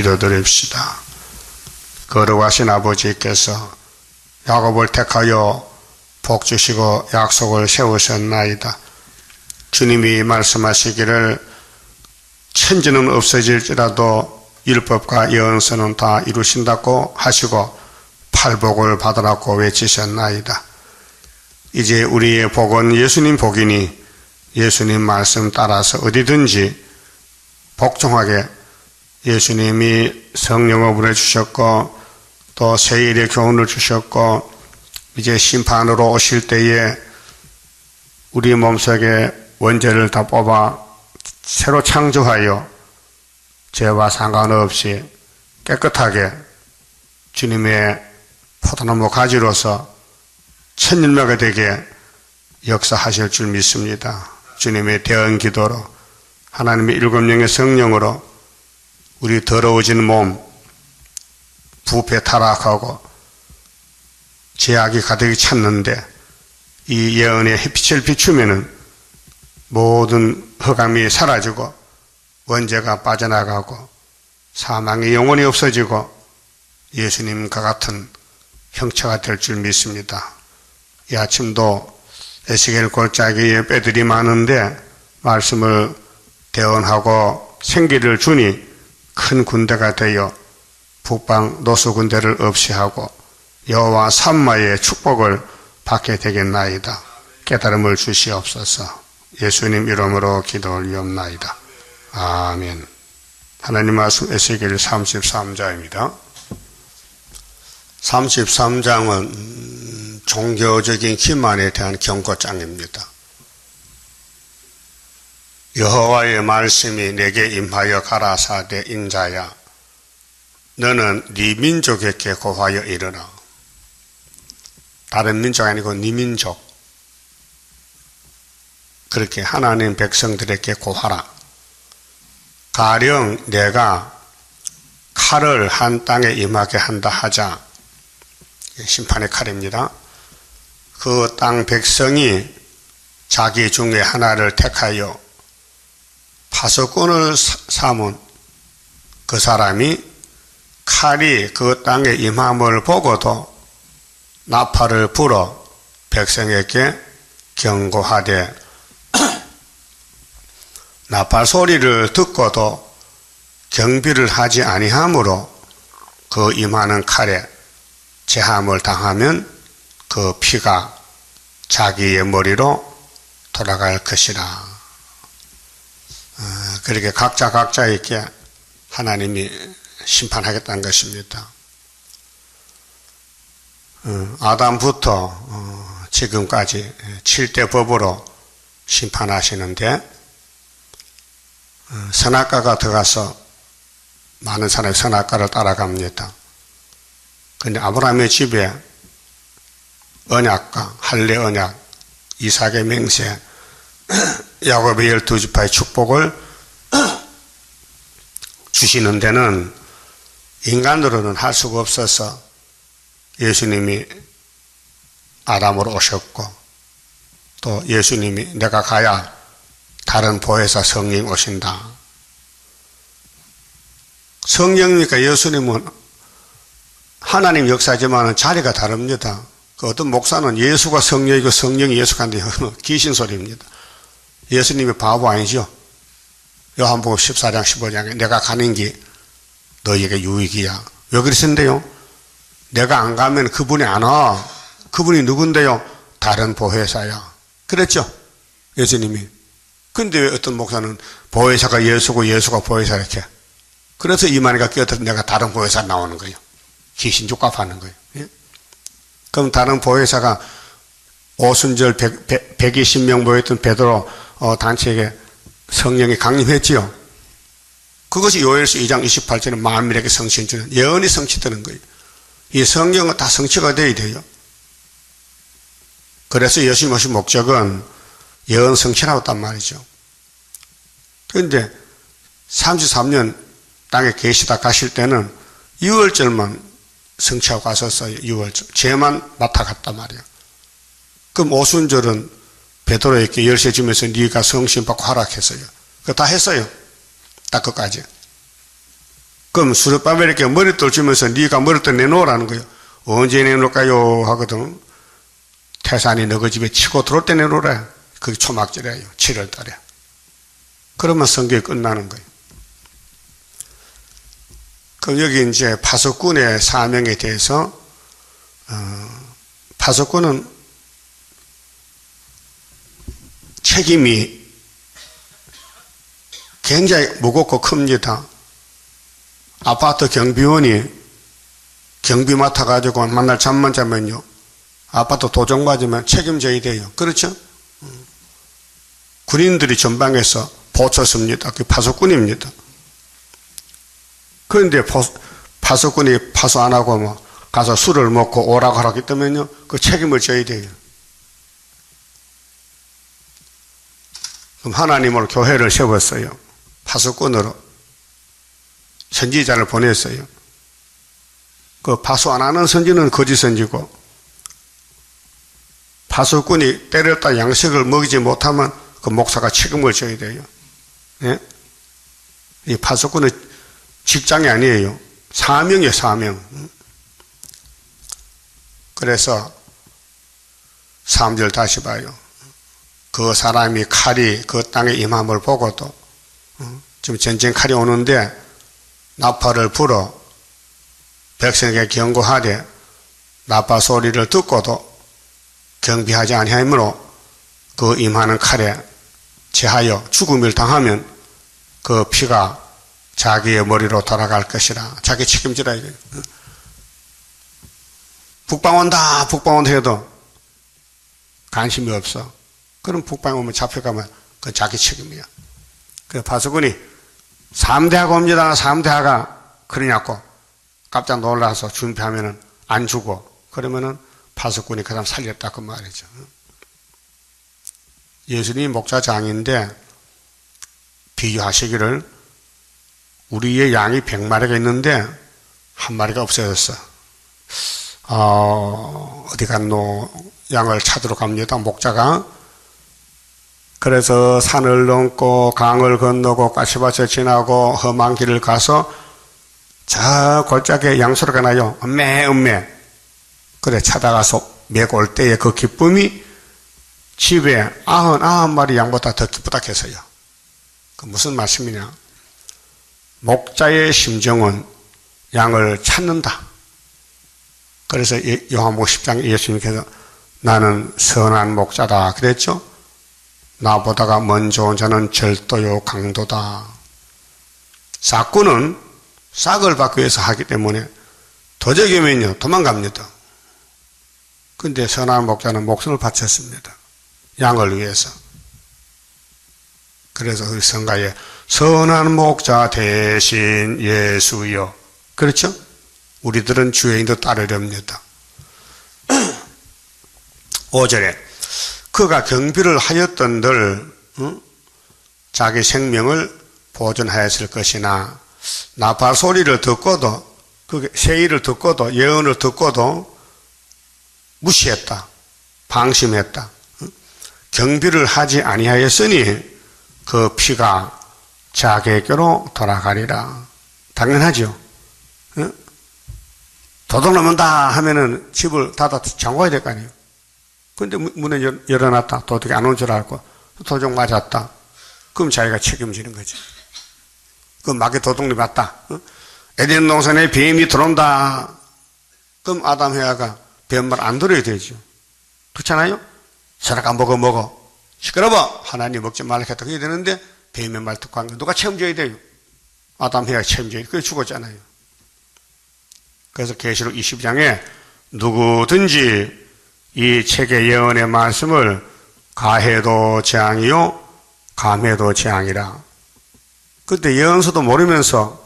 기도드립시다. 거룩하신 아버지께서 야곱을 택하여 복 주시고 약속을 세우셨나이다. 주님이 말씀하시기를 천지는 없어질지라도 율법과 예언서는 다 이루신다고 하시고 팔복을 받으라고 외치셨나이다. 이제 우리의 복은 예수님 복이니 예수님 말씀 따라서 어디든지 복종하게 예수님이 성령을 보내주셨고 또 세일의 교훈을 주셨고 이제 심판으로 오실 때에 우리 몸속에 원죄를 다 뽑아 새로 창조하여 죄와 상관없이 깨끗하게 주님의 포도나무 가지로서 천일매가 되게 역사하실 줄 믿습니다. 주님의 대언 기도로 하나님의 일곱 영의 성령으로 우리 더러워진 몸 부패 타락하고 죄악이 가득히 찼는데 이 예언의 햇빛을 비추면은 모든 흑암이 사라지고 원죄가 빠져나가고 사망이 영원히 없어지고 예수님과 같은 형체가 될 줄 믿습니다. 이 아침도 에스겔 골짜기에 뼈들이 많은데 말씀을 대언하고 생기를 주니 큰 군대가 되어 북방 노수 군대를 없이하고 여호와 삼마의 축복을 받게 되겠나이다. 깨달음을 주시옵소서. 예수님 이름으로 기도 올리옵나이다. 아멘. 하나님 말씀 에스겔 33장입니다. 33장은 종교적인 기만에 대한 경고장입니다. 여호와의 말씀이 내게 임하여 가라사대 인자야 너는 네 민족에게 고하여 이르라. 다른 민족 아니고 네 민족 그렇게 하나님 백성들에게 고하라. 가령 내가 칼을 한 땅에 임하게 한다 하자. 심판의 칼입니다. 그 땅 백성이 자기 중에 하나를 택하여 파수꾼을 삼은 그 사람이 칼이 그 땅에 임함을 보고도 나팔을 불어 백성에게 경고하되 나팔 소리를 듣고도 경비를 하지 아니하므로 그 임하는 칼에 제함을 당하면 그 피가 자기의 머리로 돌아갈 것이라. 그렇게 각자에게 하나님이 심판하겠다는 것입니다. 아담부터 지금까지 7대 법으로 심판하시는데 선악과가 들어가서 많은 사람이 선악과를 따라갑니다. 그런데 아브라함의 집에 언약과 할례 언약, 이삭의 맹세, 야곱의 12지파의 축복을 주시는 데는 인간으로는 할 수가 없어서 예수님이 아담으로 오셨고 또 예수님이 내가 가야 다른 보혜사 성령 오신다. 성령이니까 예수님은 하나님 역사지만 자리가 다릅니다. 그 어떤 목사는 예수가 성령이고 성령이 예수가 한데 귀신 소리입니다. 예수님이 바보 아니죠? 요한복음 14장 15장에 내가 가는 게 너희에게 유익이야. 왜 그러신데요? 내가 안 가면 그분이 안 와. 그분이 누군데요? 다른 보혜사야. 그랬죠? 예수님이. 근데 왜 어떤 목사는 보혜사가 예수고 예수가 보혜사 이렇게. 그래서 이만희가 끼어들어서 내가 다른 보혜사 나오는 거예요. 귀신 족갑하는 거예요. 예? 그럼 다른 보혜사가 오순절 120명 모였던 베드로 단체에게 성령이 강림했지요. 그것이 요엘서 2장 28절에 만민에게 성취해 주는 예언이 성취되는 거예요. 이 성령은 다 성취가 되어야 돼요. 그래서 예수님 오신 목적은 예언 성취라고 했단 말이죠. 그런데 33년 땅에 계시다 가실 때는 6월절만 성취하고 가셨어요. 6월절. 죄만 맡아갔단 말이에요. 그럼 오순절은 베드로에게 열쇠 주면서 네가 성신 받고 하락했어요. 그거 다 했어요. 딱 그까지. 그럼 수르바벨에게 머리돌 주면서 네가 머리돌 내놓으라는 거예요. 언제 내놓을까요? 하거든. 태산이 너희 집에 치고 들어올 때 내놓으라. 그게 초막절이에요. 7월 달에. 그러면 성경이 끝나는 거예요. 그럼 여기 이제 파수꾼의 사명에 대해서 파수꾼은 책임이 굉장히 무겁고 큽니다. 아파트 경비원이 경비 맡아가지고 만날 잠만 자면요, 아파트 도적 맞으면 책임져야 돼요. 그렇죠? 군인들이 전방에서 보초섭니다. 그게 파수꾼입니다. 그런데 파수꾼이 파수 안 하고 뭐 가서 술을 먹고 오라고 하기 때문에요, 그 책임을 져야 돼요. 그럼 하나님으로 교회를 세웠어요. 파수꾼으로 선지자를 보냈어요. 그 파수 안 하는 선지는 거짓 선지고, 파수꾼이 때렸다 양식을 먹이지 못하면 그 목사가 책임을 져야 돼요. 예? 이 파수꾼은 직장이 아니에요. 사명이에요, 사명. 그래서 3절 다시 봐요. 그 사람이 칼이 그 땅에 임함을 보고도, 지금 전쟁 칼이 오는데 나팔을 불어 백성에게 경고하되 나팔 소리를 듣고도 경비하지 아니하므로 그 임하는 칼에 제하여 죽음을 당하면 그 피가 자기의 머리로 돌아갈 것이라. 자기 책임지라 이거예요. 북방 온다 해도 관심이 없어. 그럼 북방 오면 잡혀가면 그건 자기 책임이야. 그 파수꾼이 3대하가 옵니다. 3대하가 그러냐고 깜짝 놀라서 준비하면은 안 주고, 그러면은 파수꾼이 그 사람 살렸다 그 말이죠. 예수님이 목자장인데 비유하시기를 우리의 양이 100마리가 있는데 한 마리가 없어졌어. 어디 갔노? 양을 찾으러 갑니다. 목자가. 그래서 산을 넘고 강을 건너고 가시밭을 지나고 험한 길을 가서 저 골짜기에 양소리가 나요. 음매. 그래 찾아가서 메고 올 때의 그 기쁨이 집에 99마리 양보다 더 기쁘다 했어요. 그 무슨 말씀이냐? 목자의 심정은 양을 찾는다. 그래서 요한복음 10장 예수님께서 나는 선한 목자다 그랬죠? 나보다가 먼저 온 자는 절도요 강도다. 삭꾼은 싹을 받기 위해서 하기 때문에 도적이면요 도망갑니다. 근데 선한 목자는 목숨을 바쳤습니다. 양을 위해서. 그래서 우리 성가에 선한 목자 대신 예수여. 그렇죠? 우리들은 주의 인도 따르렵니다. 5절에 그가 경비를 하였던들 자기 생명을 보존하였을 것이나 나팔 소리를 듣고도, 그 세의를 듣고도, 예언을 듣고도 무시했다. 방심했다. 경비를 하지 아니하였으니 그 피가 자기에게로 돌아가리라. 당연하죠. 도둑 넘는다 하면은 집을 닫아 잠궈야 될 거 아니에요. 근데 문을 열어놨다. 도둑이 안 온 줄 알고 도둑 맞았다. 그럼 자기가 책임지는 거지. 그 막에 도둑이 맞다. 에덴 동산에 뱀이 들어온다. 그럼 아담 해아가 뱀 말 안 들어야 되죠. 그렇잖아요? 서라가 먹어. 시끄러워. 하나님 먹지 말라 했다. 그게 되는데 뱀의 말 듣고 한 거 누가 책임져야 돼요? 아담 해아가 책임져야 돼요. 그게 죽었잖아요. 그래서 계시록 22장에 누구든지 이 책의 예언의 말씀을 가해도 재앙이요 감해도 재앙이라. 그때 예언서도 모르면서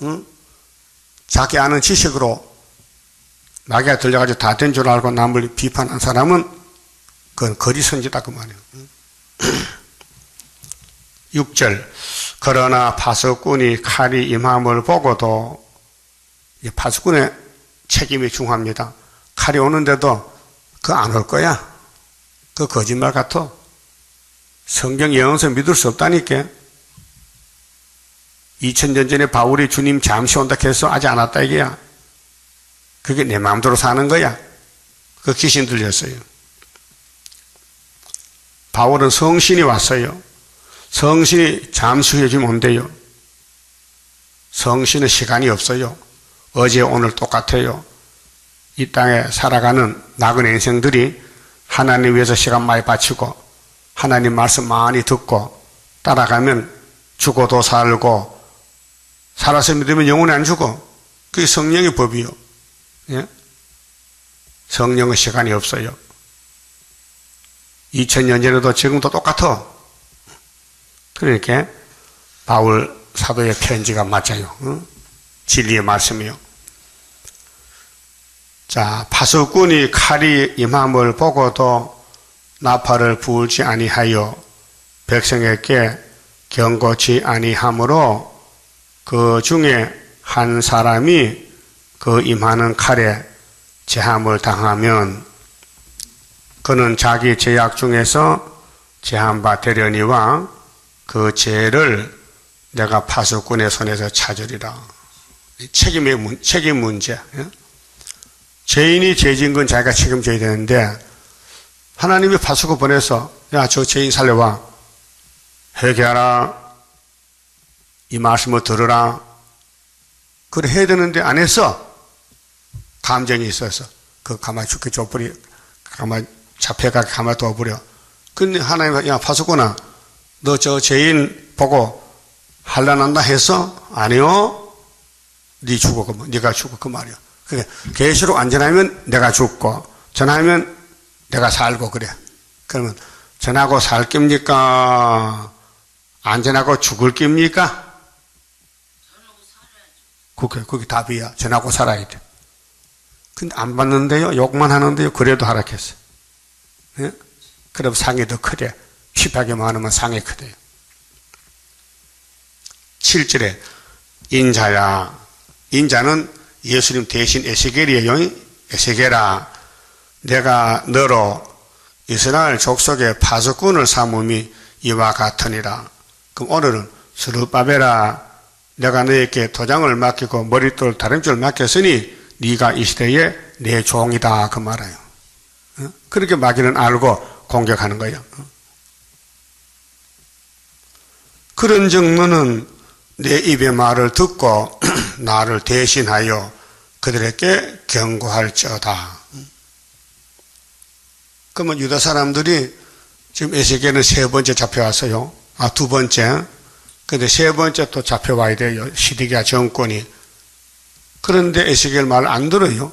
자기 아는 지식으로 나귀가 들려가지고 다 된 줄 알고 남을 비판한 사람은 그건 거짓 선지다 그 말이에요. 6절 그러나 파수꾼이 칼이 임함을 보고도, 이 파수꾼의 책임이 중요합니다. 칼이 오는데도 그거 안 올 거야. 그 거짓말 같아. 성경 예언서 믿을 수 없다니까. 2000년 전에 바울이 주님 잠시 온다 해서 아직 안 왔다 이게야. 그게 내 마음대로 사는 거야. 그 귀신 들렸어요. 바울은 성신이 왔어요. 성신이 잠시 후에 지금 온대요. 성신은 시간이 없어요. 어제 오늘 똑같아요. 이 땅에 살아가는 나그네 인생들이 하나님 위해서 시간 많이 바치고 하나님 말씀 많이 듣고 따라가면 죽어도 살고 살아서 믿으면 영원히 안 죽어. 그게 성령의 법이요. 예? 성령은 시간이 없어요. 2000년 전에도 지금도 똑같아. 그러니까 바울 사도의 편지가 맞아요. 진리의 말씀이요. 자, 파수꾼이 칼이 임함을 보고도 나팔을 불지 아니하여 백성에게 경고치 아니하므로 그 중에 한 사람이 그 임하는 칼에 제함을 당하면 그는 자기 죄악 중에서 제한 바 되려니와 그 죄를 내가 파수꾼의 손에서 찾으리라. 책임 문제. 죄인이 죄진 건 자기가 책임져야 되는데 하나님이 파수꾼 보내서 야, 저 죄인 살려와. 회개하라. 이 말씀을 들으라. 그래 해야 되는데 안 했어. 감정이 있어서 그 가만히 죽게 줘버려. 가만히 잡혀가게 가만히 둬버려. 근데 하나님 야 파수꾼아 너 저 죄인 보고 한란한다 해서 아니요. 네 죽어. 네가 죽어 그 말이야. 그게 계시록 안 전하면 내가 죽고 전하면 내가 살고 그래. 그러면 전하고 살 깁니까? 안 전하고 죽을 깁니까? 그게 답이야. 전하고 살아야 돼. 근데 안 받는데요. 욕만 하는데요. 그래도 하락했어. 예? 그럼 상이 더 크대. 핍하게 많으면 상이 크대요. 7절에 인자야. 인자는 예수님 대신 에스겔이에요. 에스겔아 내가 너로 이스라엘 족속의 파수꾼을 삼음이 이와 같으니라. 그럼 오늘은 스룹바벨아 내가 너에게 도장을 맡기고 머릿돌 다림줄을 맡겼으니 네가 이 시대에 내 종이다 그 말이에요. 그렇게 마귀는 알고 공격하는 거예요. 그런즉 너는 내 입의 말을 듣고 나를 대신하여 그들에게 경고할지어다. 그러면 유다 사람들이 지금 에스겔은 세 번째 잡혀왔어요. 두 번째. 근데 세 번째 또 잡혀와야 돼요. 시드기야 정권이. 그런데 에스겔 말 안 들어요.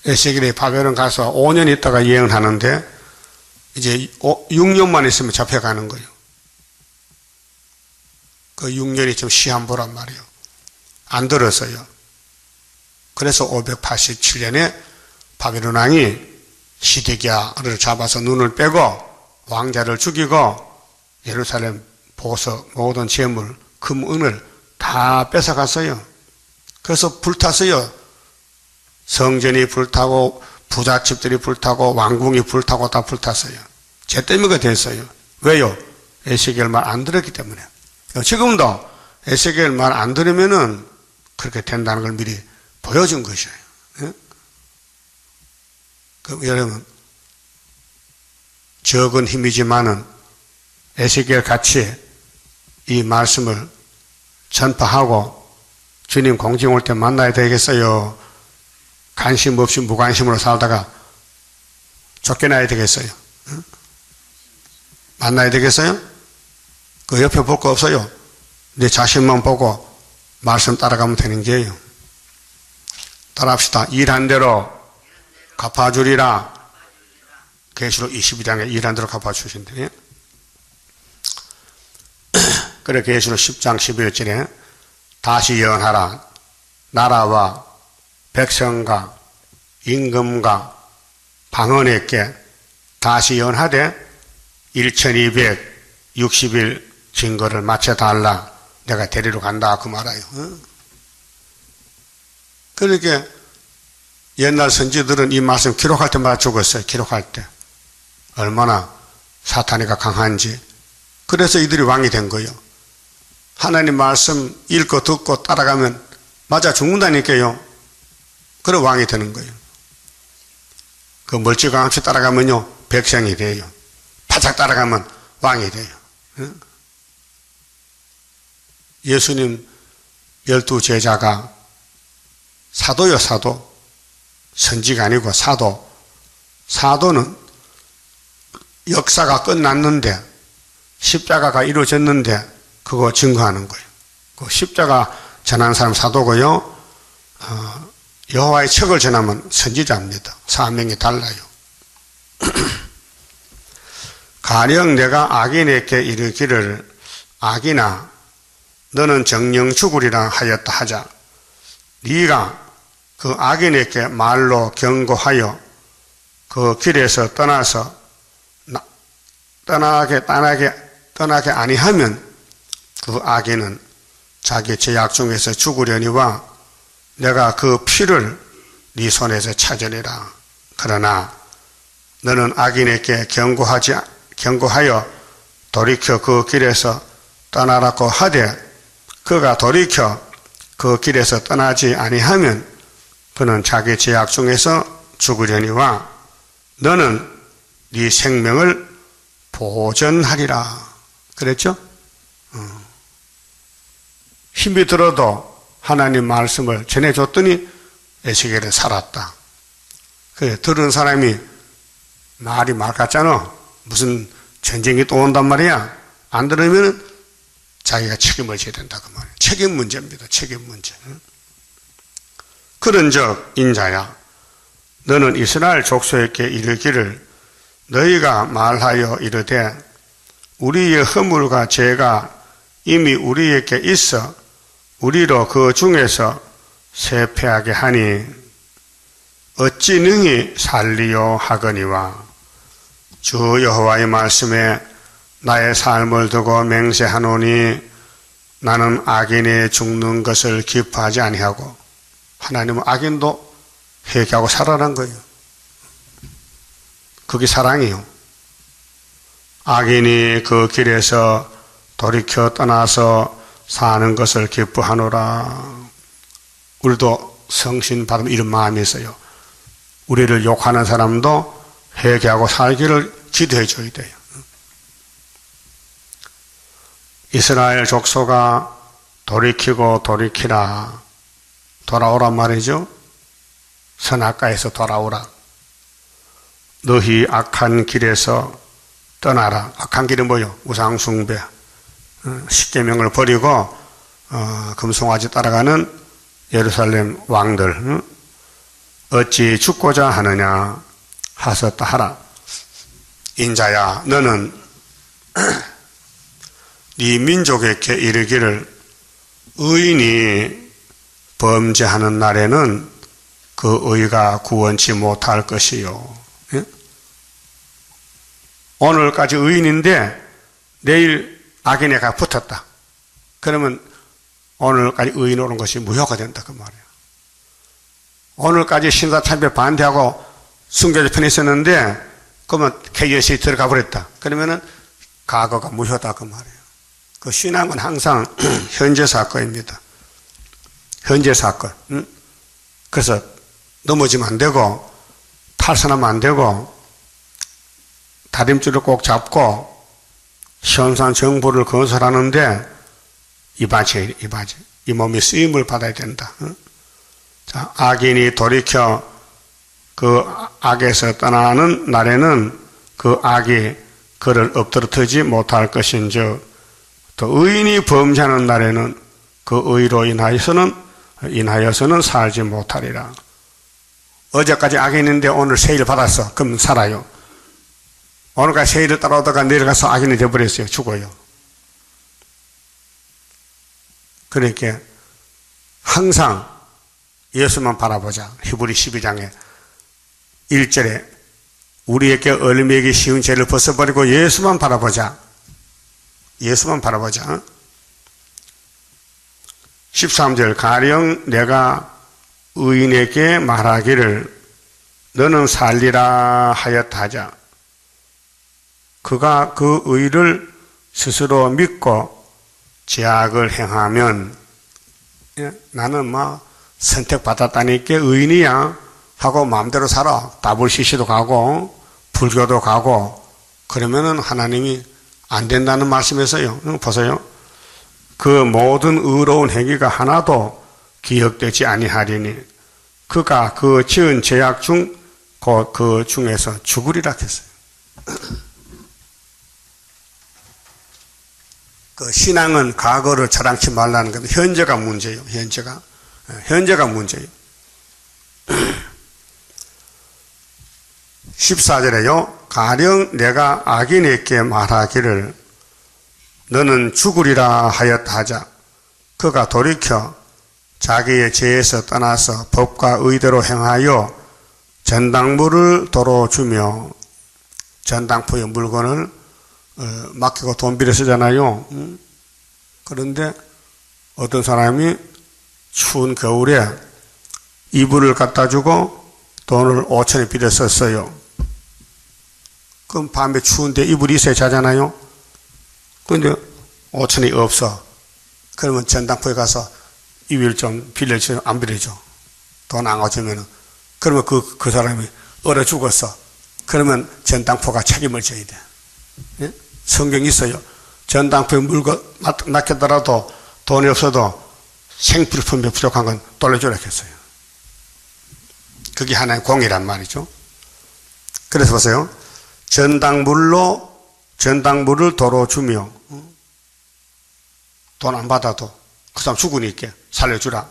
에스겔이 바벨론 가서 5년 있다가 예언을 하는데 이제 6년만 있으면 잡혀가는 거예요. 그 6년이 좀 시한부란 말이에요. 안 들었어요. 그래서 587년에 바벨론 왕이 시드기야를 잡아서 눈을 빼고 왕자를 죽이고 예루살렘 보석 모든 재물 금 은을 다 뺏어갔어요. 그래서 불탔어요. 성전이 불타고 부잣집들이 불타고 왕궁이 불타고 다 불탔어요. 죄 때문에 됐어요. 왜요? 에스겔 말 안 들었기 때문에. 지금도 에스겔 말 안 들으면은 그렇게 된다는 걸 미리 보여준 것이에요. 예? 그럼 여러분 적은 힘이지만은 에스겔 같이 이 말씀을 전파하고 주님 공중 올 때 만나야 되겠어요? 관심 없이 무관심으로 살다가 쫓겨나야 되겠어요? 응? 만나야 되겠어요? 그 옆에 볼 거 없어요? 내 자신만 보고 말씀 따라가면 되는 게요. 따라합시다. 일한 대로 갚아주리라. 계시록 22장에 일한 대로 갚아주신대요. 그래 계시록 10장 11절에 다시 예언하라. 나라와 백성과 임금과 방언에게 다시 예언하되 1260일 증거를 마쳐달라. 내가 데리러 간다 그 말아요. 그러니까 옛날 선지들은 이 말씀 기록할 때마다 죽었어요. 기록할 때 얼마나 사탄이가 강한지. 그래서 이들이 왕이 된 거예요. 하나님 말씀 읽고 듣고 따라가면 맞아 죽는다니까요. 그래 왕이 되는 거예요. 그 멀찌감치 따라가면요 백성이 돼요. 바짝 따라가면 왕이 돼요. 예수님 12제자가 사도요 사도. 선지가 아니고 사도. 사도는 역사가 끝났는데 십자가가 이루어졌는데 그거 증거하는 거예요. 그 십자가 전한 사람 사도고요. 여호와의 척을 전하면 선지자입니다. 사명이 달라요. 가령 내가 악인에게 이르기를 악인아 너는 정령 죽으리라 하였다 하자. 네가 그 악인에게 말로 경고하여 그 길에서 떠나서 떠나게 아니하면 그 악인은 자기 죄악 중에서 죽으려니와 내가 그 피를 네 손에서 찾으리라. 그러나 너는 악인에게 경고하여 돌이켜 그 길에서 떠나라고 하되 그가 돌이켜 그 길에서 떠나지 아니하면 그는 자기 죄악 중에서 죽으려니와 너는 네 생명을 보전하리라. 그랬죠? 힘이 들어도 하나님 말씀을 전해줬더니 에스겔은 살았다. 그래, 들은 사람이 말이 말 같잖아. 무슨 전쟁이 또 온단 말이야. 안 들으면 자기가 책임을 져야 된다 그 말이야. 책임 문제입니다. 책임 문제. 그런즉 인자야 너는 이스라엘 족속에게 이르기를 너희가 말하여 이르되 우리의 허물과 죄가 이미 우리에게 있어 우리로 그 중에서 쇠폐하게 하니 어찌 능히 살리요 하거니와 주 여호와의 말씀에 나의 삶을 두고 맹세하노니 나는 악인이 죽는 것을 기뻐하지 아니하고 하나님은 악인도 회개하고 살아난 거예요. 그게 사랑이에요. 악인이 그 길에서 돌이켜 떠나서 사는 것을 기뻐하노라. 우리도 성신 받으면 이런 마음이 있어요. 우리를 욕하는 사람도 회개하고 살기를 기도해 줘야 돼요. 이스라엘 족속아 돌이키고 돌이키라. 돌아오란 말이죠. 선악가에서 돌아오라. 너희 악한 길에서 떠나라. 악한 길은 뭐요? 우상숭배. 십계명을 버리고 금송아지 따라가는 예루살렘 왕들. 어찌 죽고자 하느냐 하셨다 하라. 인자야 너는 네 민족에게 이르기를 의인이 범죄하는 날에는 그 의가 구원치 못할 것이요. 예? 오늘까지 의인인데 내일 악인에 가 붙었다. 그러면 오늘까지 의인 오는 것이 무효가 된다 그 말이에요. 오늘까지 신사참배 반대하고 순교자 편에 있었는데 그러면 KS에 들어가 버렸다. 그러면은 과거가 무효다 그 말이에요. 그 신앙은 항상 현재 사건입니다. 현재 사건. 그래서 넘어지면 안 되고 탈선하면 안 되고 다림줄을 꼭 잡고 현산 정보를 건설하는데 이 몸이 쓰임을 받아야 된다. 자, 악인이 돌이켜 그 악에서 떠나는 날에는 그 악이 그를 엎드러뜨리지 못할 것인즉 또 의인이 범죄하는 날에는 그 의로 인하여서는 살지 못하리라. 어제까지 악인인데 오늘 세일 받았어. 그럼 살아요. 오늘까지 세일을 따라오다가 내려가서 악인이 되어버렸어요. 죽어요. 그러니까 항상 예수만 바라보자. 히브리 12장에 1절에 우리에게 얼매기 쉬운 죄를 벗어버리고 예수만 바라보자. 예수만 바라보자. 13절 가령 내가 의인에게 말하기를 너는 살리라 하였다 하자. 그가 그 의를 스스로 믿고 제약을 행하면 나는 막 선택받았다니까 의인이야 하고 마음대로 살아. WCC도 가고 불교도 가고 그러면은 하나님이 안 된다는 말씀에서요. 보세요. 그 모든 의로운 행위가 하나도 기억되지 아니하리니 그가 그 지은 죄악 중 그 중에서 죽으리라 했어요. 그 신앙은 과거를 자랑치 말라는 겁니다. 현재가 문제예요. 현재가 문제예요. 14절에요. 가령 내가 악인에게 말하기를 너는 죽으리라 하였다 하자 그가 돌이켜 자기의 죄에서 떠나서 법과 의대로 행하여 전당부를 도로 주며 전당포의 물건을 맡기고 돈비를 쓰잖아요. 그런데 어떤 사람이 추운 겨울에 이불을 갖다 주고 돈을 5천에 빌려 썼어요. 그럼 밤에 추운데 이불이 있어야 자잖아요. 그런데 5천이 없어. 그러면 전당포에 가서 이불 좀 빌려주면 안 빌려줘. 돈 안 가져오면. 그러면 그 사람이 얼어 죽었어. 그러면 전당포가 책임을 져야 돼. 예? 성경이 있어요. 전당포에 물건 맡겼더라도 돈이 없어도 생필품이 부족한 건 돌려주라 했어요. 그게 하나의 공이란 말이죠. 그래서 보세요. 전당물을 도로 주며 돈 안 받아도 그 사람 죽으니까 살려주라.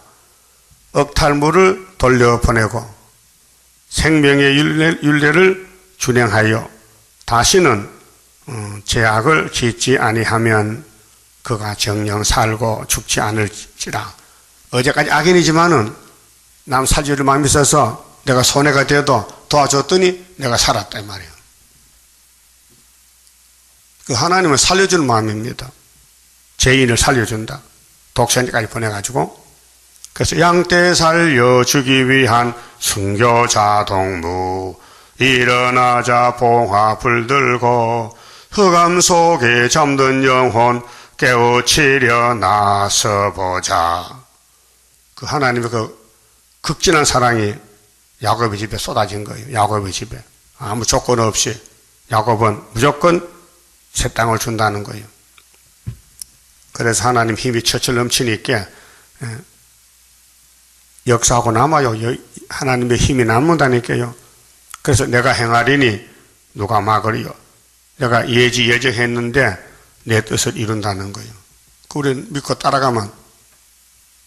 억탈물을 돌려보내고 생명의 율례를 준행하여 다시는 죄악을 짓지 아니하면 그가 정녕 살고 죽지 않을지라. 어제까지 악인이지만은 남 살려줄 마음이 있어서 내가 손해가 돼도 도와줬더니 내가 살았다 이 말이에요. 그 하나님은 살려주는 마음입니다. 죄인을 살려준다. 독생자까지 보내가지고. 그래서 양떼 살려주기 위한 순교자 동무 일어나자 봉화불 들고 흑암 속에 잠든 영혼 깨우치려 나서보자. 그 하나님의 그 극진한 사랑이 야곱의 집에 쏟아진 거예요. 야곱의 집에 아무 조건 없이 야곱은 무조건 새 땅을 준다는 거예요. 그래서 하나님 힘이 철철 넘치니까 역사하고 남아요. 하나님의 힘이 남는다니까요. 그래서 내가 행하리니 누가 막으리요. 내가 예정했는데 내 뜻을 이룬다는 거예요. 우리는 믿고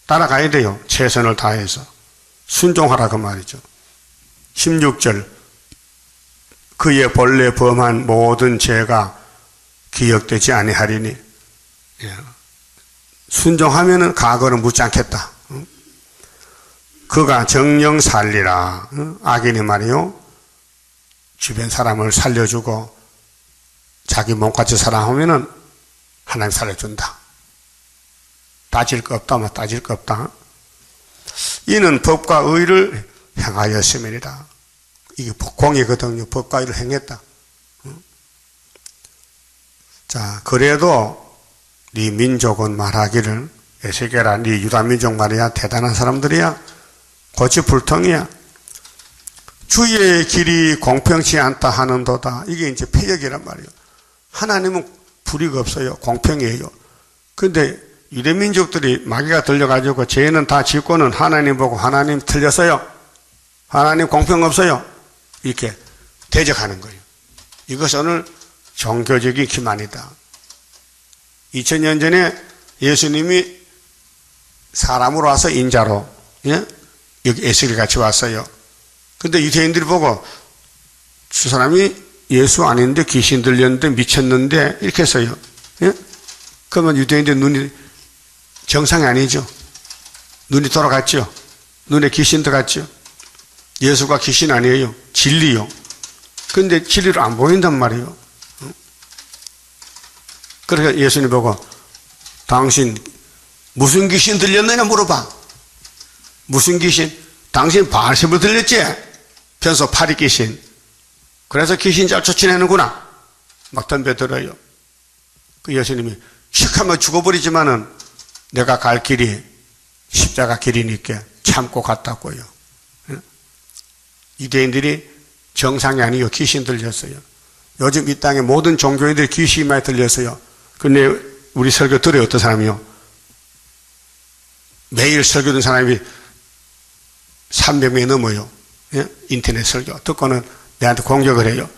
따라가야 돼요. 최선을 다해서 순종하라 그 말이죠. 16절 그의 본래 범한 모든 죄가 기억되지 아니하리니 순종하면은 과거는 묻지 않겠다. 그가 정령 살리라. 악인이 말이요. 주변 사람을 살려주고 자기 몸같이 사랑하면은 하나님 살려준다. 따질 거 없다. 따질 거 없다. 이는 법과 의를 행하였음이니라. 이게 공이거든요. 법과 의를 행했다. 자, 그래도 네 민족은 말하기를 에스겔아 네 유다 민족 말이야 대단한 사람들이야 고집불통이야 주의 길이 공평치 않다 하는도다. 이게 이제 패역이란 말이에요. 하나님은 불의가 없어요. 공평이에요. 그런데 유대 민족들이 마귀가 들려가지고 죄는 다 짓고는 하나님 보고 하나님 틀렸어요. 하나님 공평 없어요. 이렇게 대적하는 거예요. 이것은 오늘 종교적인 기만이다. 2000년 전에 예수님이 사람으로 와서 인자로 여기 에스겔 같이 왔어요. 근데 유대인들이 보고 저 사람이 예수 아닌데 귀신 들렸는데 미쳤는데 이렇게 했어요. 그러면 유대인들 눈이 정상이 아니죠. 눈이 돌아갔죠. 눈에 귀신 들어갔죠. 예수가 귀신 아니에요. 진리요. 근데 진리로 안 보인단 말이에요. 그러니까 예수님 보고 당신 무슨 귀신 들렸느냐 물어봐. 무슨 귀신? 당신 바알세불 들렸지? 변소 파리 귀신. 그래서 귀신 잘 쫓아내는구나. 막 덤벼들어요. 그 예수님이 휙하면 죽어버리지만은 내가 갈 길이 십자가 길이니까 참고 갔다고요. 유대인들이 정상이 아니요 귀신 들렸어요. 요즘 이 땅에 모든 종교인들이 귀신이 많이 들렸어요. 근데 우리 설교 들어요. 어떤 사람이요? 매일 설교 듣는 사람이 300명이 넘어요. 예? 인터넷 설교 듣고는 내한테 공격을 해요.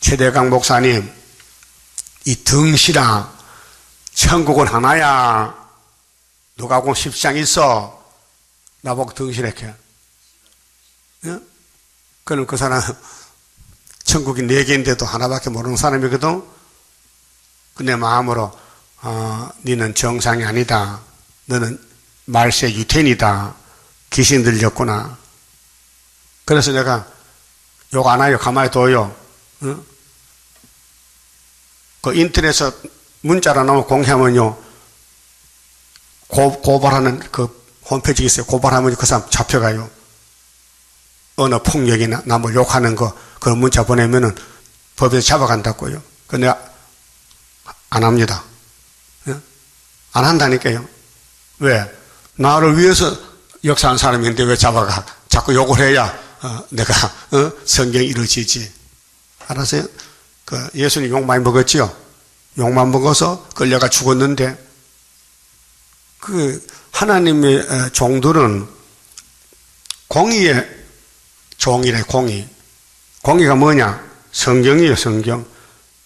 최대강 목사님, 이 덩실아, 천국은 하나야. 누가 공 10장 있어. 나보고 덩실했게. 예? 그럼 그 사람 천국이 4개인데도 하나밖에 모르는 사람이거든. 근데 마음으로 너는 정상이 아니다. 너는 말세 유태인이다. 귀신 들렸구나. 그래서 내가 욕 안 해요. 가만히 둬요. 응? 그 인터넷에 문자로 나오면 공개하면요. 고발하는 그 홈페이지 있어요. 고발하면 그 사람 잡혀가요. 언어 폭력이나 남을 욕하는 거, 그 문자 보내면은 법에서 잡아간다고요. 근데 안 합니다. 응? 안 한다니까요. 왜? 나를 위해서 역사한 사람인데 왜 잡아가? 자꾸 욕을 해야 내가 성경이 이루어지지. 알았어요? 그 예수님 욕 많이 먹었지요? 욕만 먹어서 끌려가 죽었는데 그 하나님의 종들은 공의의 종이래. 공의가 뭐냐? 성경이에요. 성경.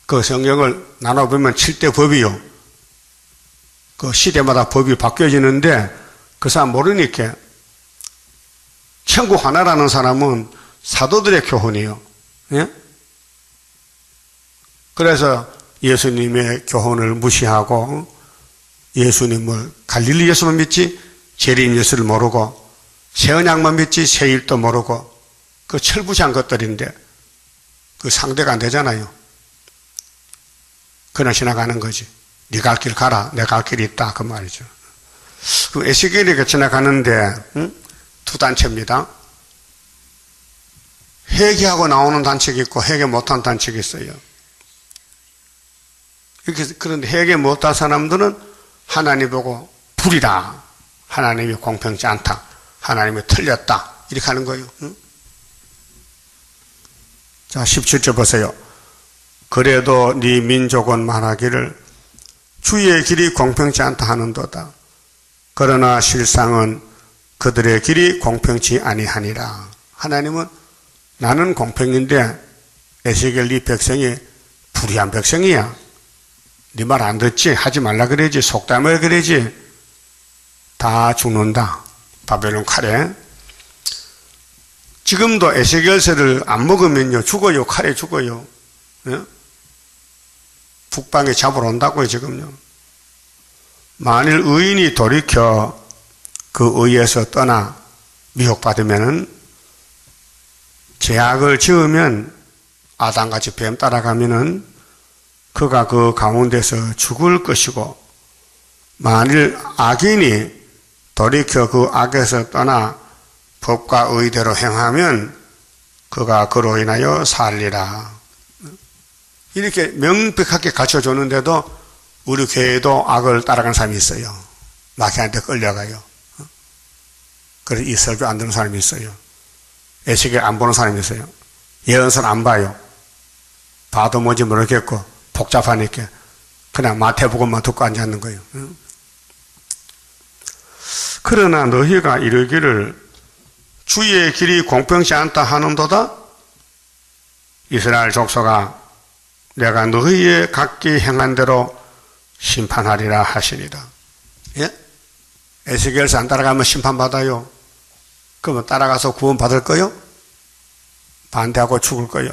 그 성경을 나눠보면 7대 법이요. 그 시대마다 법이 바뀌어지는데 그 사람 모르니까 천국 하나라는 사람은 사도들의 교훈이에요. 예? 그래서 예수님의 교훈을 무시하고 예수님을 갈릴리 예수만 믿지 재림 예수를 모르고 새언약만 믿지 새일도 모르고 그 철부시한 것들인데 그 상대가 안 되잖아요. 그냥 지나가는 거지. 네 갈 길 가라. 내 갈 길이 있다. 그 말이죠. 그 에스겔이 지나가는데 두 단체입니다. 회개하고 나오는 단체가 있고 회개 못한 단체가 있어요. 그런데 회개 못한 사람들은 하나님 보고 불이다. 하나님이 공평치 않다. 하나님이 틀렸다. 이렇게 하는 거예요. 자, 17절 보세요. 그래도 네 민족은 말하기를 주의 길이 공평치 않다 하는도다. 그러나 실상은 그들의 길이 공평치 아니하니라. 하나님은 나는 공평인데 에스겔 네 백성이 불의한 백성이야. 네 말 안 듣지? 하지 말라 그러지? 속담을 그러지? 다 죽는다. 바벨론 칼에. 지금도 에스겔서를 안 먹으면요 죽어요. 칼에 죽어요. 예? 북방에 잡으러 온다고요 지금요. 만일 의인이 돌이켜 그 의에서 떠나 미혹받으면은 죄악을 지으면 아담같이 뱀 따라가면은 그가 그 가운데서 죽을 것이고 만일 악인이 돌이켜 그 악에서 떠나 법과 의대로 행하면 그가 그로 인하여 살리라. 이렇게 명백하게 갖춰줬는데도 우리 교회에도 악을 따라가는 사람이 있어요. 마귀한테 끌려가요. 그래서 이 설교 안 듣는 사람이 있어요. 에스겔 안 보는 사람이 있어요. 예언서를 안 봐요. 봐도 뭔지 모르겠고 복잡하니까 그냥 마태복음만 듣고 앉아있는 거예요. 그러나 너희가 이르기를 주의 길이 공평치 않다 하는도다. 이스라엘 족속아 내가 너희의 각기 행한 대로 심판하리라 하시니라. 예? 에스겔서 안 따라가면 심판받아요. 그러면 따라가서 구원받을 거요? 반대하고 죽을 거요?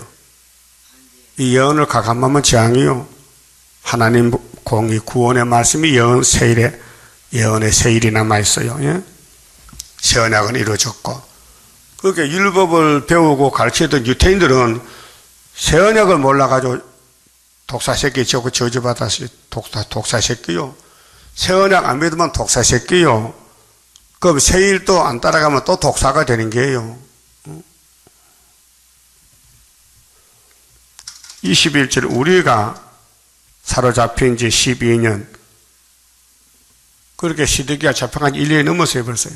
이 예언을 가감하면 재앙이요. 하나님 공의 구원의 말씀이 예언의 세일이 남아있어요. 예? 새 언약은 이루어졌고. 그렇게 율법을 배우고 가르치던 유태인들은 새 언약을 몰라가지고 독사새끼 저주받았어요. 독사새끼요. 새 언약 안 믿으면 독사새끼요. 그럼 세일도 안 따라가면 또 독사가 되는 게요. 21절 우리가 사로잡힌 지 12년 그렇게 시드기가 잡혀간 지 1년이 넘었어요, 벌써요.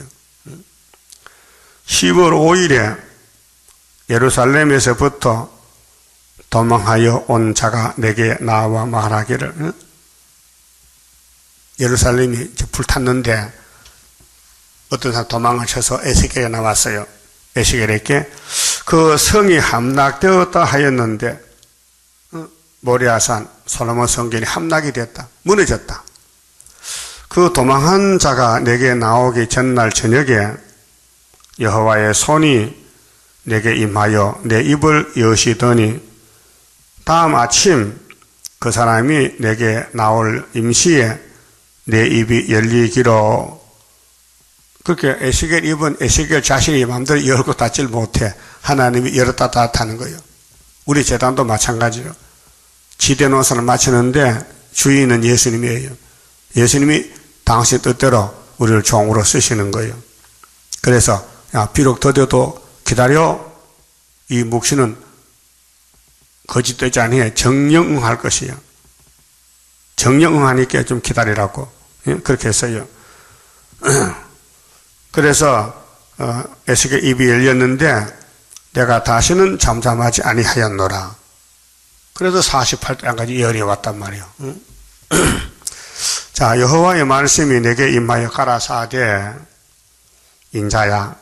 10월 5일에 예루살렘에서부터 도망하여 온 자가 내게 나와 말하기를, 예루살렘이 불탔는데 어떤 사람 도망을 쳐서 에스겔에 나왔어요. 에스겔에게 그 성이 함락되었다 하였는데 모리아산 솔로몬 성전이 함락이 됐다. 무너졌다. 그 도망한 자가 내게 나오기 전날 저녁에 여호와의 손이 내게 임하여 내 입을 여시더니 다음 아침 그 사람이 내게 나올 임시에 내 입이 열리기로. 그렇게 에스겔 입은 에스겔 자신이 마음대로 열고 닫질 못해. 하나님이 열었다 닫았다는 거예요. 우리 재단도 마찬가지예요. 지대 노선을 마치는데 주인은 예수님이에요. 예수님이 당신 뜻대로 우리를 종으로 쓰시는 거예요. 그래서 비록 더뎌도 기다려. 이 묵시는 거짓되지 아니해 정령응할 것이에요. 정령응하니까 좀 기다리라고 그렇게 했어요. 그래서 에스겔 입이 열렸는데 내가 다시는 잠잠하지 아니하였노라. 그래서 48장까지 열이 왔단 말이에요. 자, 여호와의 말씀이 내게 임하여 가라사대 인자야,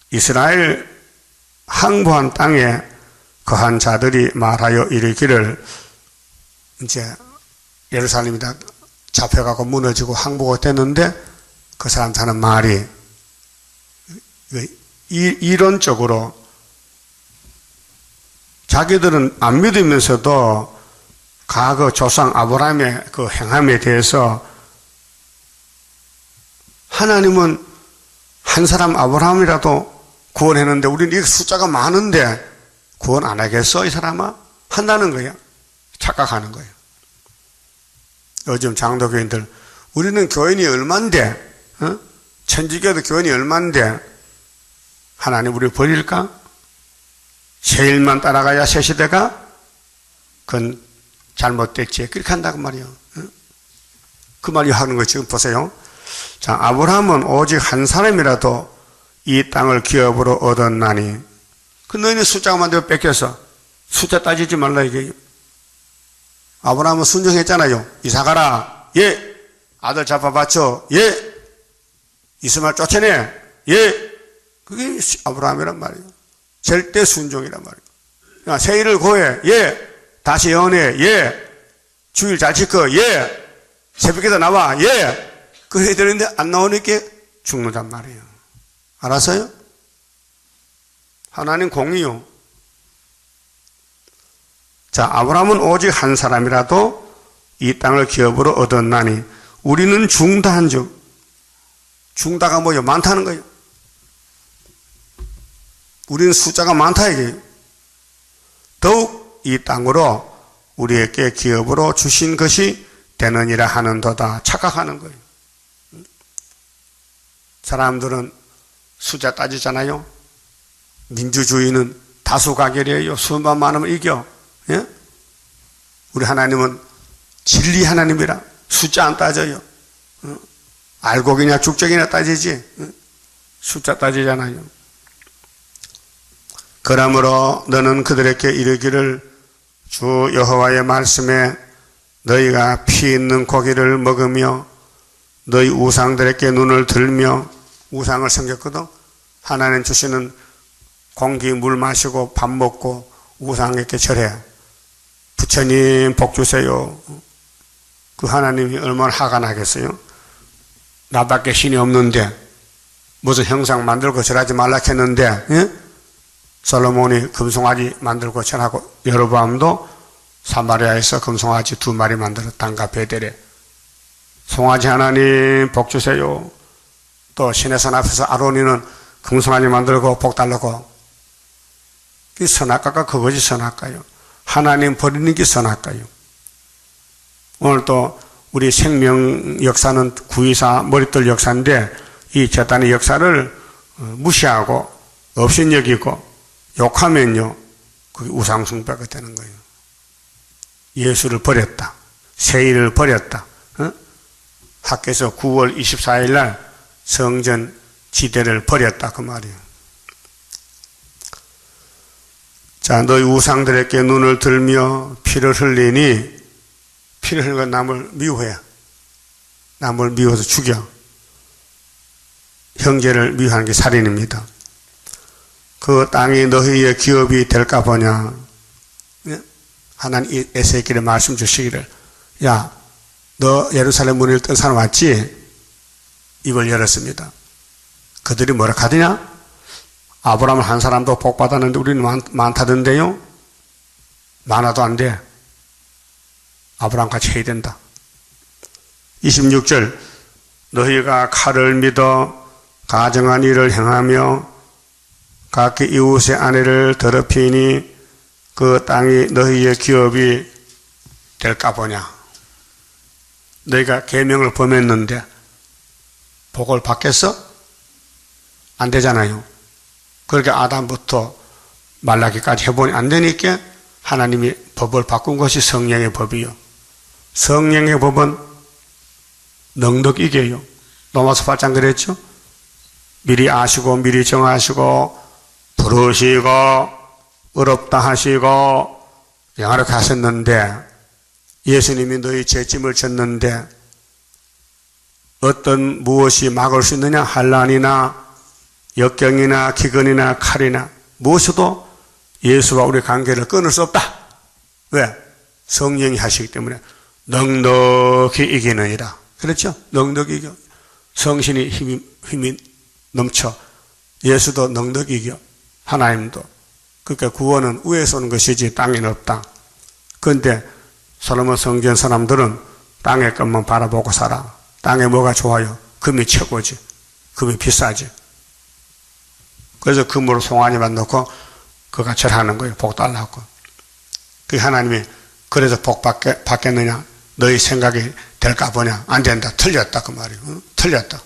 이스라엘 항구한 땅에 거한 자들이 말하여 이르기를, 이제 예루살렘이 다 잡혀가고 무너지고 항복이 됐는데 그 사람들 하는 말이 이론적으로 자기들은 안 믿으면서도 과거 조상 아브라함의 그 행함에 대해서 하나님은 한 사람 아브라함이라도 구원했는데 우리는 이 숫자가 많은데 구원 안 하겠어 이 사람아? 한다는 거야. 착각하는 거예요. 요즘 장로교인들 우리는 교인이 얼만데 천주교도 교인이 얼만데 하나님 우리를 버릴까? 세일만 따라가야 새 시대가? 그건 잘못됐지. 그렇게 한다고 말이에요. 그 말이 하는 거 지금 보세요. 자, 아브라함은 오직 한 사람이라도 이 땅을 기업으로 얻었나니, 그 너희는 숫자가 만들어 뺏겨서 숫자 따지지 말라 이게. 아브라함은 순종했잖아요. 이사 가라. 예. 아들 잡아봤죠. 예. 이스마엘 쫓아내. 예. 그게 아브라함이란 말이에요. 절대 순종이란 말이에요. 세일을 고해. 예. 다시 연애. 예. 주일 잘 지켜. 예. 새벽에도 나와. 예. 그래야 되는데 안 나오니까 죽는단 말이에요. 알았어요? 하나님 공의요. 자, 아브라함은 오직 한 사람이라도 이 땅을 기업으로 얻었나니 우리는 중다한즉, 중다가 뭐예요? 많다는 거예요. 우리는 숫자가 많다 이게요. 더욱 이 땅으로 우리에게 기업으로 주신 것이 되느니라 하는도다. 착각하는 거예요. 사람들은 숫자 따지잖아요. 민주주의는 다수가결이에요. 수만 많으면 이겨. 예? 우리 하나님은 진리 하나님이라 숫자 안 따져요. 알곡이냐 죽적이냐 따지지. 숫자 따지잖아요. 그러므로 너는 그들에게 이르기를 주 여호와의 말씀에 너희가 피 있는 고기를 먹으며 너희 우상들에게 눈을 들며, 우상을 섬겼거든. 하나님 주시는 공기 물 마시고 밥 먹고 우상에게 절해. 부처님 복 주세요. 그 하나님이 얼마나 화가 나겠어요? 나밖에 신이 없는데 무슨 형상 만들고 절하지 말라 했는데, 예? 솔로몬이 금송아지 만들고 절하고, 여로보암도 사마리아에서 금송아지 2마리 만들었단가 베델에. 송아지 하나님 복 주세요. 또 신의 산 앞에서 아론이는 금송아지 만들고 복 달라고. 그 선악과가 그것이 선악과요. 하나님 버리는 게 선악과요. 오늘 또 우리 생명 역사는 9.24 머릿돌 역사인데 이 제단의 역사를 무시하고 업신여기고 욕하면요, 그게 우상숭배가 되는 거예요. 예수를 버렸다. 세일을 버렸다. 하께서 9월 24일 날 성전 지대를 버렸다 그 말이에요. 자, 너희 우상들에게 눈을 들며 피를 흘리니, 피를 흘리고 남을 미워해. 남을 미워서 죽여. 형제를 미워하는 게 살인입니다. 그 땅이 너희의 기업이 될까 보냐. 하나님 에스겔에 말씀 주시기를, 야, 너 예루살렘 문을 뜬 사람 왔지? 입을 열었습니다. 그들이 뭐라 하더냐? 아브라함은 한 사람도 복 받았는데 우리는 많다던데요? 많아도 안 돼. 아브라함 같이 해야 된다. 26절, 너희가 칼을 믿어 가정한 일을 행하며 각기 이웃의 아내를 더럽히니 그 땅이 너희의 기업이 될까 보냐. 너희가 계명을 범했는데 복을 받겠어? 안 되잖아요. 그렇게 아담부터 말라기까지 해보니 안 되니까 하나님이 법을 바꾼 것이 성령의 법이요. 성령의 법은 넉넉 이겨요. 로마서 8장 그랬죠? 미리 아시고 미리 정하시고 부르시고 어렵다 하시고 영화롭게 하셨는데, 예수님이 너희 죄짐을 졌는데 어떤 무엇이 막을 수 있느냐? 환난이나 역경이나 기근이나 칼이나 무엇도 예수와 우리 관계를 끊을 수 없다. 왜? 성령이 하시기 때문에 넉넉히 이기느니라. 그렇죠? 넉넉히 이겨. 성신이 힘이 넘쳐. 예수도 넉넉히 이겨. 하나님도. 그러니까 구원은 위에서 오는 것이지 땅에는 없다. 그런데 솔로몬 성전 사람들은 땅의 것만 바라보고 살아. 땅에 뭐가 좋아요? 금이 최고지. 금이 비싸지. 그래서 금으로 송아지만 넣고 그가 절하는 거예요. 복 달라고. 그 하나님이 그래서 복 받겠느냐? 너희 생각이 될까 보냐? 안 된다. 틀렸다. 그 말이에요. 응? 틀렸다.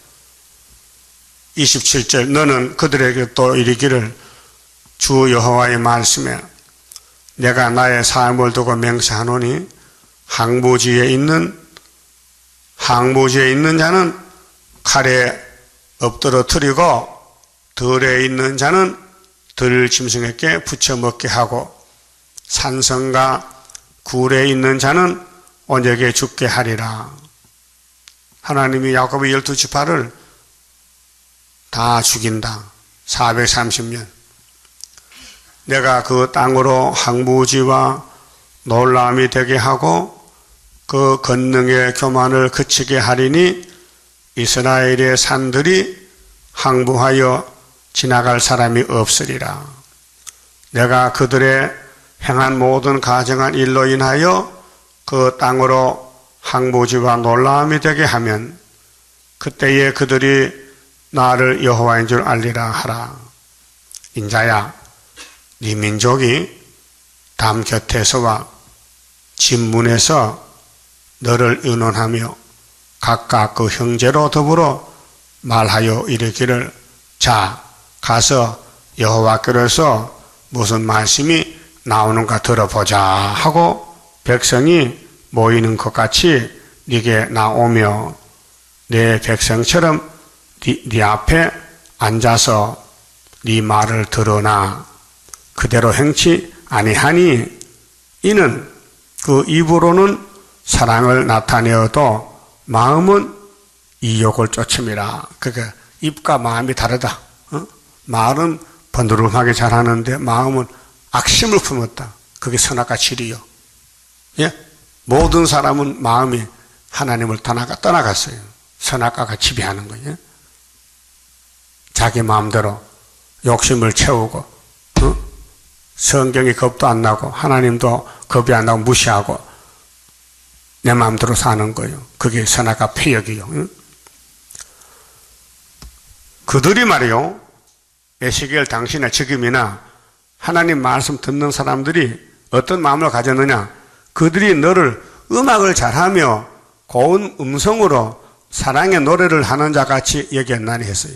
27절, 너는 그들에게 또 이르기를 주 여호와의 말씀에 내가 나의 사람을 두고 맹세하노니 항부지에 있는 자는 칼에 엎드러뜨리고 들에 있는 자는 들 짐승에게 부쳐 먹게 하고 산성과 굴에 있는 자는 온역에 죽게 하리라. 하나님이 야곱의 12지파를 다 죽인다. 430년. 내가 그 땅으로 항무지와 놀라움이 되게 하고 그 권능의 교만을 그치게 하리니 이스라엘의 산들이 항부하여 지나갈 사람이 없으리라. 내가 그들의 행한 모든 가정한 일로 인하여 그 땅으로 항무지와 놀라움이 되게 하면 그때에 그들이 나를 여호와인 줄 알리라 하라. 인자야, 네 민족이 담 곁에서와 진문에서 너를 의논하며 각각 그 형제로 더불어 말하여 이르기를, 자, 가서 여호와께로서 무슨 말씀이 나오는가 들어보자 하고 백성이 모이는 것 같이 네게 나오며 내 백성처럼 네 앞에 앉아서 네 말을 들으나 그대로 행치 아니하니 이는 그 입으로는 사랑을 나타내어도 마음은 이욕을 쫓음이라. 그러니까 입과 마음이 다르다. 말은 번드름하게 잘하는데 마음은 악심을 품었다. 그게 선악과 질이요. 예? 모든 사람은 마음이 하나님을 떠나갔어요. 선악과가 지배하는 거예요. 자기 마음대로 욕심을 채우고 성경에 겁도 안 나고 하나님도 겁이 안 나고 무시하고 내 마음대로 사는 거예요. 그게 선악과 폐역이요. 그들이 말이요, 에스겔 당시나 지금이나 하나님 말씀 듣는 사람들이 어떤 마음을 가졌느냐? 그들이 너를 음악을 잘하며 고운 음성으로 사랑의 노래를 하는 자 같이 여겼나니 했어요.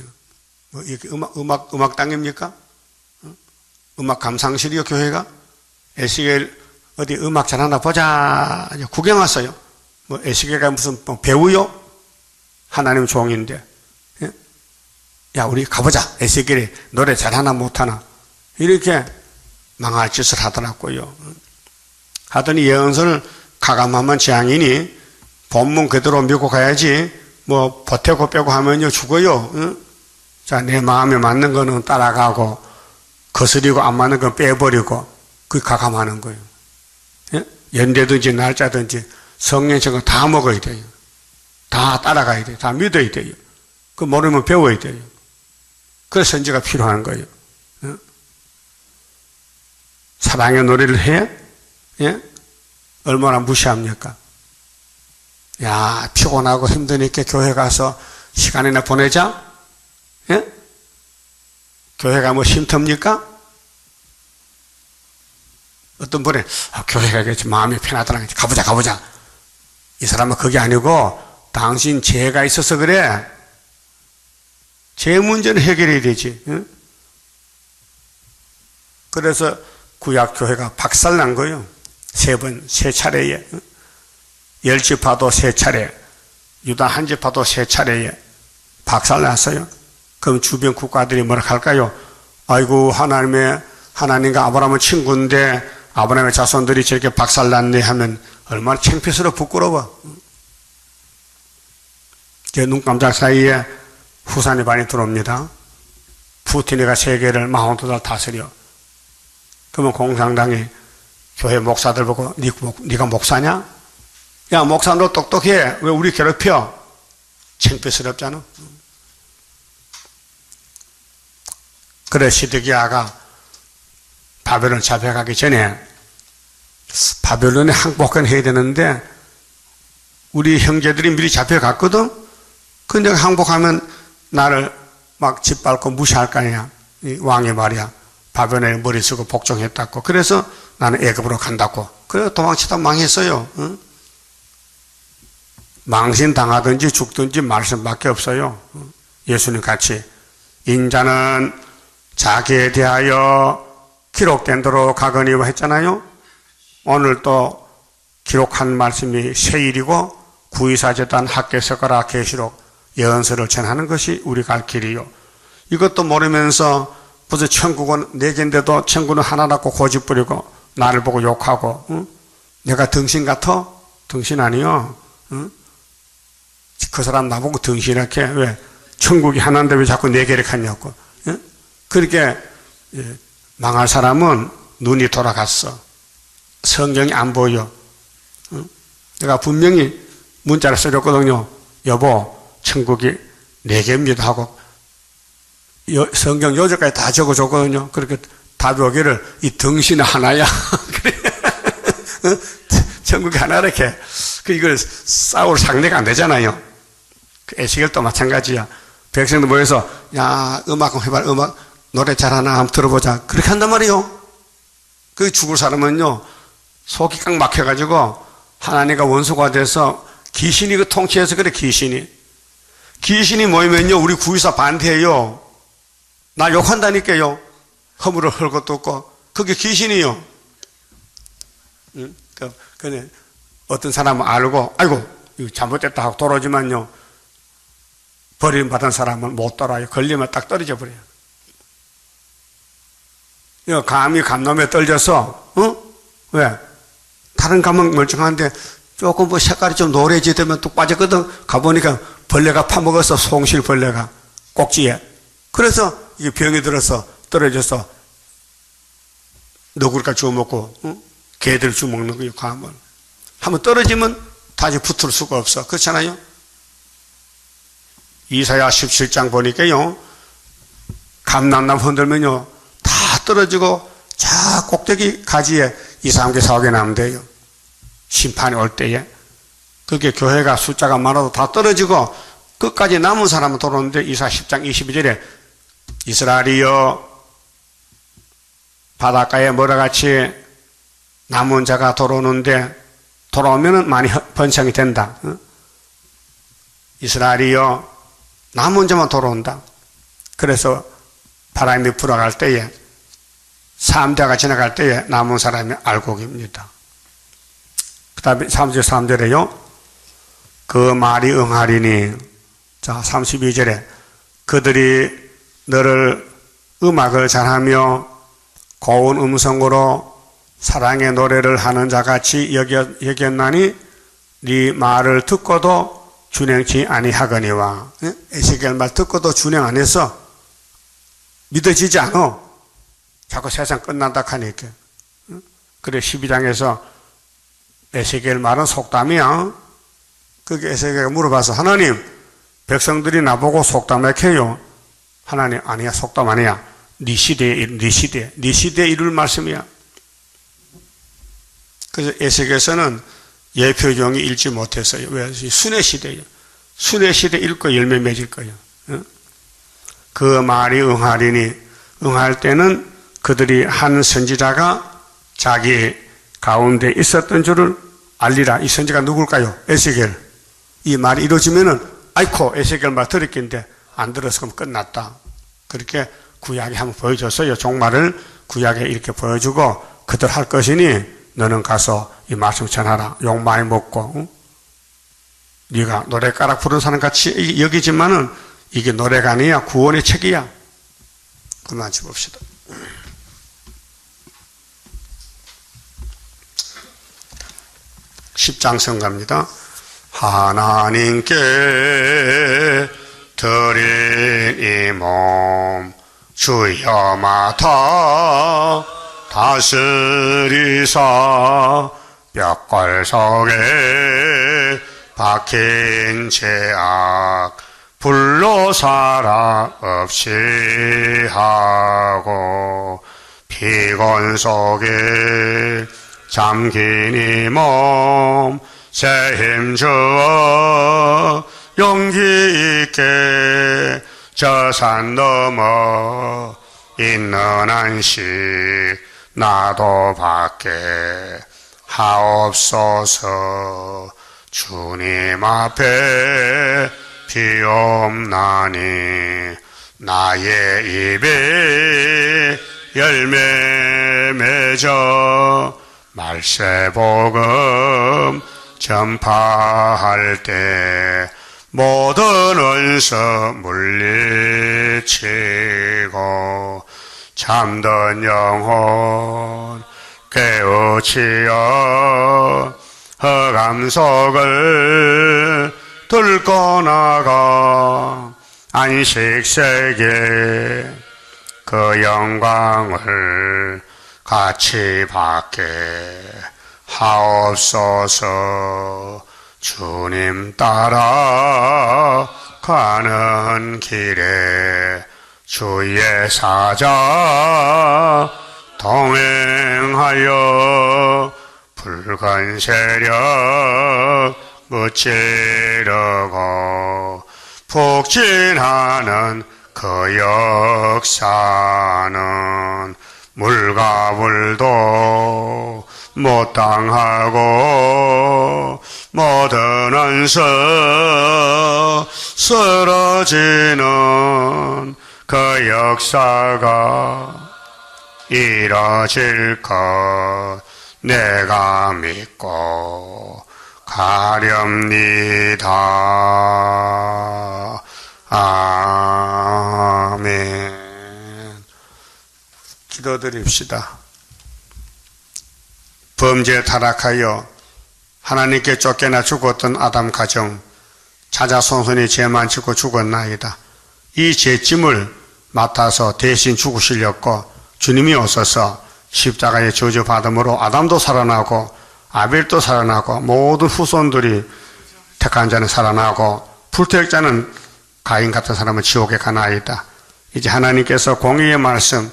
뭐 이렇게 음악 땅입니까? 음악 감상실이요, 교회가? 에스겔 어디 음악 잘하나 보자. 구경 왔어요. 뭐 에스겔가 무슨 뭐 배우요? 하나님 종인데. 예? 야, 우리 가보자. 에스겔이 노래 잘하나 못하나. 이렇게 망할 짓을 하더라고요. 하더니 예언서를 가감하면 재앙이니 본문 그대로 믿고 가야지 뭐 보태고 빼고 하면요 죽어요. 응? 자, 내 마음에 맞는 거는 따라가고 거스리고 안 맞는 건 빼버리고 그게 가감하는 거예요. 예? 연대든지 날짜든지 성령처럼 다 먹어야 돼요. 다 따라가야 돼요. 다 믿어야 돼요. 그 모르면 배워야 돼요. 그래서 선지가 필요한 거예요. 예? 사랑의 노래를 해? 예? 얼마나 무시합니까? 야, 피곤하고 힘드니까 교회 가서 시간이나 보내자? 예? 교회가 뭐 쉼터입니까? 어떤 분이, 교회 가겠지. 마음이 편하더라. 가보자. 이 사람은 그게 아니고, 당신 죄가 있어서 그래. 죄 문제는 해결해야 되지. 예? 그래서 구약교회가 박살난 거예요. 세 차례에. 열지파도 3차례, 유다 한지파도 3차례에 박살났어요. 그럼 주변 국가들이 뭐라 할까요? 아이고, 하나님과 아브라함은 친구인데 아브라함의 자손들이 저렇게 박살났네 하면 얼마나 창피스러워 부끄러워. 제 눈 깜짝 사이에 후산이 많이 들어옵니다. 푸틴이가 세계를 42달 다스려. 그러면 공산당이 교회 목사들 보고 네가 목사냐? 야, 목사 너 똑똑해. 왜 우리 괴롭혀? 창피스럽잖아. 그래, 시드기야가 바벨론 잡혀가기 전에 바벨론에 항복을 해야 되는데 우리 형제들이 미리 잡혀갔거든? 근데 항복하면 나를 막 짓밟고 무시할 거 아니야. 이 왕이 말이야. 바벨론에 머리 쓰고 복종했다고. 그래서 나는 애굽으로 간다고. 그래, 도망치다 망했어요. 응? 망신당하든지 죽든지 말씀밖에 없어요. 예수님 같이 인자는 자기에 대하여 기록된 대로 가거니와 했잖아요. 오늘 또 기록한 말씀이 세일이고 구의사제단 학개서가라 계시록 예언서를 전하는 것이 우리 갈 길이요. 이것도 모르면서 벌써 천국은 4개인데도 천국은 하나라고 고집부리고 나를 보고 욕하고 응? 내가 등신 같아? 등신 아니요. 응? 그 사람 나보고 등신하게 왜 천국이 하나인데 왜 자꾸 4개를 하냐고. 예? 그렇게 망할 사람은 눈이 돌아갔어. 성경이 안 보여. 내가 분명히 문자를 써줬거든요. 여보, 천국이 4개입니다 하고 성경 요절까지 다 적어줬거든요. 그렇게 답이 오기를 이 등신 하나야. 그래. 천국이 하나 이렇게. 이걸 싸울 상대가 안 되잖아요. 에스겔도 마찬가지야. 백성들 모여서 야, 음악 해봐. 음악 노래 잘하나 한번 들어보자. 그렇게 한단 말이에요. 그 죽을 사람은요 속이 꽉 막혀가지고 하나님과 원수가 돼서 귀신이 그 통치해서 그래. 귀신이 모이면요 우리 구의사 반대해요. 나 욕한다니까요. 허물을 헐 것도 없고 그게 귀신이요. 그네 어떤 사람은 알고 아이고 이거 잘못됐다 하고 돌아오지만요 버림받은 사람은 못 돌아요. 걸리면 딱 떨어져 버려요. 감이 감놈에 떨려서 왜? 다른 감은 멀쩡한데 조금 뭐 색깔이 좀 노래지되면 뚝 빠졌거든. 가보니까 벌레가 파먹어서 송실벌레가 꼭지에. 그래서 이게 병이 들어서 떨어져서 너구리가 주워먹고 개들 주워먹는 거예요. 감을. 한번 떨어지면 다시 붙을 수가 없어. 그렇잖아요. 이사야 17장 보니까요 감람나무 흔들면요 다 떨어지고 저 꼭대기 가지에 2, 3개, 4개 나면 돼요. 심판이 올 때에. 그렇게 교회가 숫자가 많아도 다 떨어지고 끝까지 남은 사람은 돌아오는데 이사야 10장 22절에 이스라엘이여 바닷가에 모래같이 남은 자가 돌아오는데 돌아오면 많이 번창이 된다. 이스라엘이여 남은 자만 돌아온다. 그래서 바람이 불어갈 때에 3대가 지나갈 때에 남은 사람이 알곡입니다. 그 다음에 3절 3절에요 그 말이 응하리니 자, 32절에 그들이 너를 음악을 잘하며 고운 음성으로 사랑의 노래를 하는 자같이 여겼나니 네 말을 듣고도 준행치 아니하거니와. 에스겔 말 듣고도 준행 안 해서 믿어지지 않아. 자꾸 세상 끝난다 하니까. 그래 12장에서 에스겔 말은 속담이야. 그게 에스겔가 물어봐서 하나님 백성들이 나보고 속담해요. 하나님 아니야, 속담 아니야. 네 시대에 이룰 말씀이야. 그래서 에스겔서는 예표종이 읽지 못했어요. 왜? 순회 시대예요. 순회 시대 읽고 열매 맺을 거예요. 그 말이 응하리니 응할 때는 그들이 한 선지자가 자기 가운데 있었던 줄을 알리라. 이 선지가 누굴까요? 에스겔. 이 말이 이루어지면은 아이코 에스겔 말 들었긴데 안 들어서 그럼 끝났다. 그렇게 구약에 한번 보여줬어요. 종말을 구약에 이렇게 보여주고 그들 할 것이니 너는 가서 이 말씀 전하라. 욕 많이 먹고 네가 노래가락 부르는 사람 같이 여기지만은 이게 노래가 아니야. 구원의 책이야. 그만 짚읍시다. 10장 성가입니다. 하나님께 드린 이 몸 주여 맡아 다스리사 뼈골 속에 박힌 죄악 불로 살아 없이 하고 피곤 속에 잠긴 이 몸 새 힘 주어 용기 있게 저 산 넘어 있는 한식 나도 밖에 하옵소서. 주님 앞에 비옵나니 나의 입에 열매 맺어 말세복음 전파할 때 모든 원수 물리치고 참된 영혼 깨우치어 흑암 속을 들고 나가 안식세계 그 영광을 같이 받게 하옵소서. 주님 따라 가는 길에 주의 사자 동행하여 붉은 세력 무찌르고 북진하는 그 역사는 물과 물도 못 당하고 모든 원수 쓰러지는 그 역사가 이뤄질 것 내가 믿고 가렵니다. 아멘. 기도드립시다. 범죄에 타락하여 하나님께 쫓겨나 죽었던 아담 가정 자자손손이 죄만 짓고 죽었나이다. 이 죄짐을 맡아서 대신 죽으시려고 주님이 오셔서 십자가의 저주받음으로 아담도 살아나고 아벨도 살아나고 모든 후손들이 택한 자는 살아나고 불택자는 가인 같은 사람은 지옥에 가나이다. 이제 하나님께서 공의의 말씀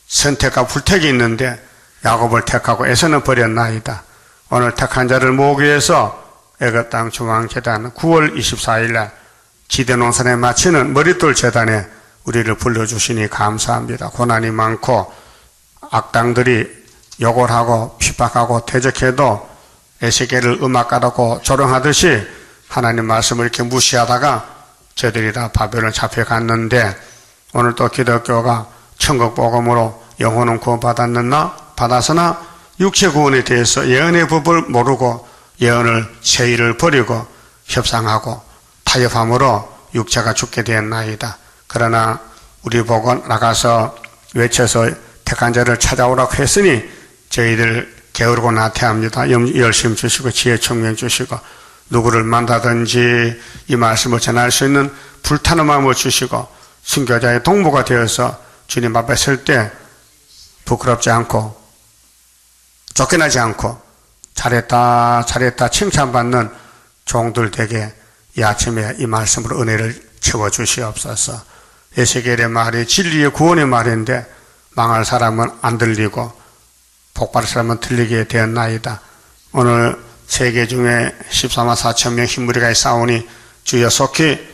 선택과 불택이 있는데 야곱을 택하고 에서는 버렸나이다. 오늘 택한 자를 모으기 위해서 애굽 땅 중앙재단 9월 24일 날 지대농산에 마치는 머릿돌 재단에 우리를 불러주시니 감사합니다. 고난이 많고 악당들이 욕을 하고 핍박하고 퇴적해도 에스겔을 음악가라고 조롱하듯이 하나님 말씀을 이렇게 무시하다가 저들이 다 바벨론 잡혀갔는데 오늘 또 기독교가 천국 복음으로 영혼은 받았으나 육체 구원에 대해서 예언의 법을 모르고 예언을 세의를 버리고 협상하고 타협함으로 육체가 죽게 되었나이다. 그러나 우리 보고 나가서 외쳐서 택한 자를 찾아오라고 했으니 저희들 게으르고 나태합니다. 열심 주시고 지혜 총명 주시고 누구를 만나든지 이 말씀을 전할 수 있는 불타는 마음을 주시고 순교자의 동무가 되어서 주님 앞에 설 때 부끄럽지 않고 쫓겨나지 않고 잘했다 칭찬받는 종들 되게 이 아침에 이 말씀으로 은혜를 채워주시옵소서. 에스겔의 말이 진리의 구원의 말인데 망할 사람은 안 들리고 복받을 사람은 들리게 되었나이다. 오늘 세계 중에 14만 4천 명 흰무리가 싸우니 주여 속히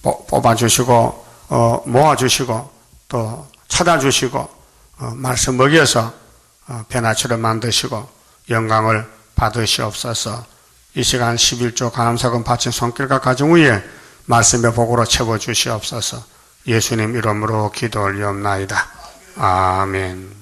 뽑아주시고 모아주시고 또 찾아주시고 말씀 먹여서 변화처럼 만드시고 영광을 받으시옵소서. 이 시간 11조 감사금 바친 손길과 가정 위에 말씀의 복으로 채워주시옵소서. 예수님 이름으로 기도 올리옵나이다. 아멘.